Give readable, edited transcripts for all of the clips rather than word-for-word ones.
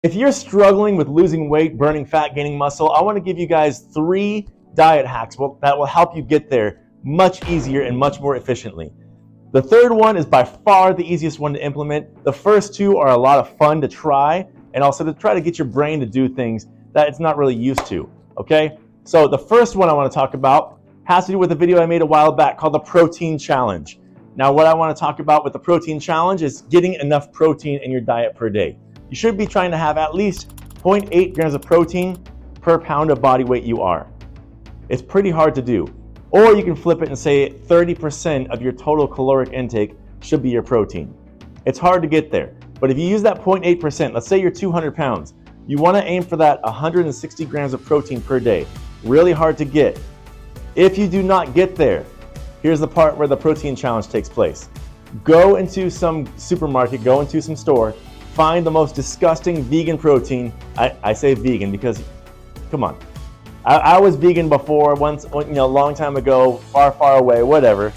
If you're struggling with losing weight, burning fat, gaining muscle, I want to give you guys 3 diet hacks that will help you get there much easier and much more efficiently. The third one is by far the easiest one to implement. The first 2 are a lot of fun to try, and also to try to get your brain to do things that it's not really used to, okay? So the first one I want to talk about has to do with a video I made a while back called the Protein Challenge. Now, what I want to talk about with the Protein Challenge is getting enough protein in your diet per day. You should be trying to have at least 0.8 grams of protein per pound of body weight you are. It's pretty hard to do. Or you can flip it and say 30% of your total caloric intake should be your protein. It's hard to get there, but if you use that 0.8%, let's say you're 200 pounds, you want to aim for that 160 grams of protein per day. Really hard to get. If you do not get there, here's the part where the Protein Challenge takes place. Go into some supermarket, go into some store, find the most disgusting vegan protein. I say vegan because, come on. I was vegan before, once, a long time ago, far, far away, whatever.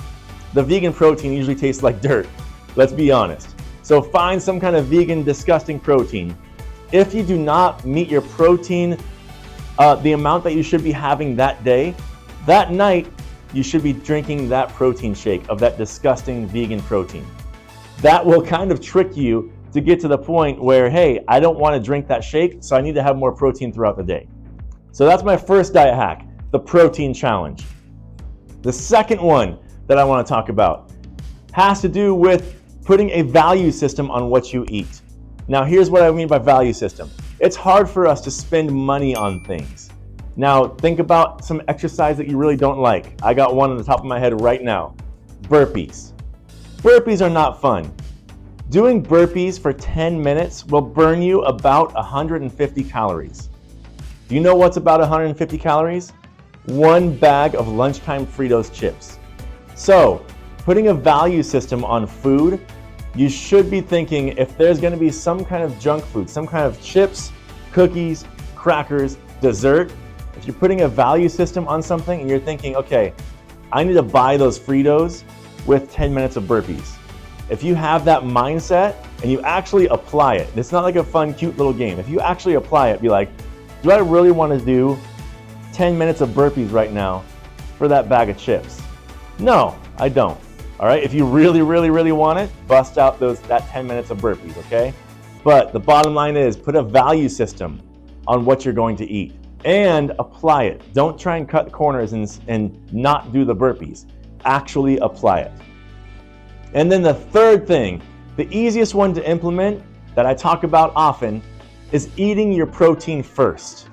The vegan protein usually tastes like dirt, let's be honest. So find some kind of vegan, disgusting protein. If you do not meet your protein, the amount that you should be having that day, that night, you should be drinking that protein shake of that disgusting vegan protein. That will kind of trick you to get to the point where, hey, I don't want to drink that shake, so I need to have more protein throughout the day. So that's my first diet hack, the Protein Challenge. The second one that I want to talk about has to do with putting a value system on what you eat. Now, here's what I mean by value system. It's hard for us to spend money on things. Now, think about some exercise that you really don't like. I got one on the top of my head right now. Burpees. Burpees are not fun. Doing burpees for 10 minutes will burn you about 150 calories. Do you know what's about 150 calories? 1 bag of lunchtime Fritos chips. So, putting a value system on food, you should be thinking if there's going to be some kind of junk food, some kind of chips, cookies, crackers, dessert, if you're putting a value system on something and you're thinking, okay, I need to buy those Fritos with 10 minutes of burpees. If you have that mindset and you actually apply it, it's not like a fun, cute little game. If you actually apply it, be like, do I really want to do 10 minutes of burpees right now for that bag of chips? No, I don't. All right, if you really, really, really want it, bust out that 10 minutes of burpees, okay? But the bottom line is put a value system on what you're going to eat and apply it. Don't try and cut corners and not do the burpees. Actually apply it. And then the third thing, the easiest one to implement that I talk about often is eating your protein first.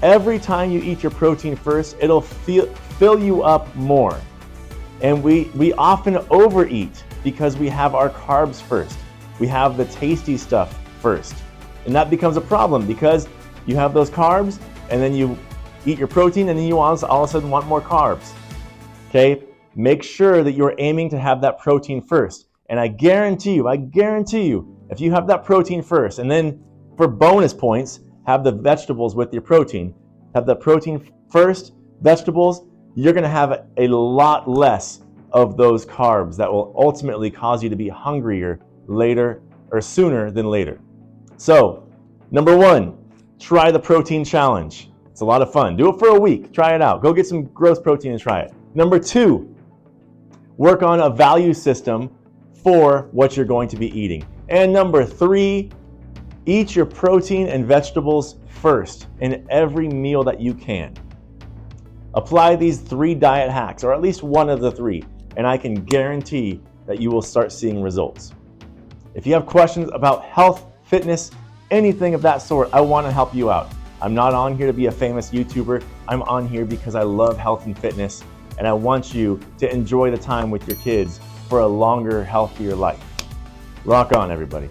Every time you eat your protein first, it'll fill you up more. And we often overeat because we have our carbs first. We have the tasty stuff first. And that becomes a problem because you have those carbs and then you eat your protein and then you all of a sudden want more carbs. Okay? Make sure that you're aiming to have that protein first. And I guarantee you, if you have that protein first and then for bonus points, have the vegetables with your protein. Have the protein first, vegetables, you're going to have a lot less of those carbs that will ultimately cause you to be hungrier later or sooner than later. So, number 1, try the Protein Challenge. It's a lot of fun. Do it for a week. Try it out. Go get some gross protein and try it. Number 2, work on a value system for what you're going to be eating. And number 3, eat your protein and vegetables first in every meal that you can. Apply these 3 diet hacks, or at least one of the 3, and I can guarantee that you will start seeing results. If you have questions about health, fitness, anything of that sort, I want to help you out. I'm not on here to be a famous YouTuber. I'm on here because I love health and fitness, and I want you to enjoy the time with your kids for a longer, healthier life. Rock on, everybody.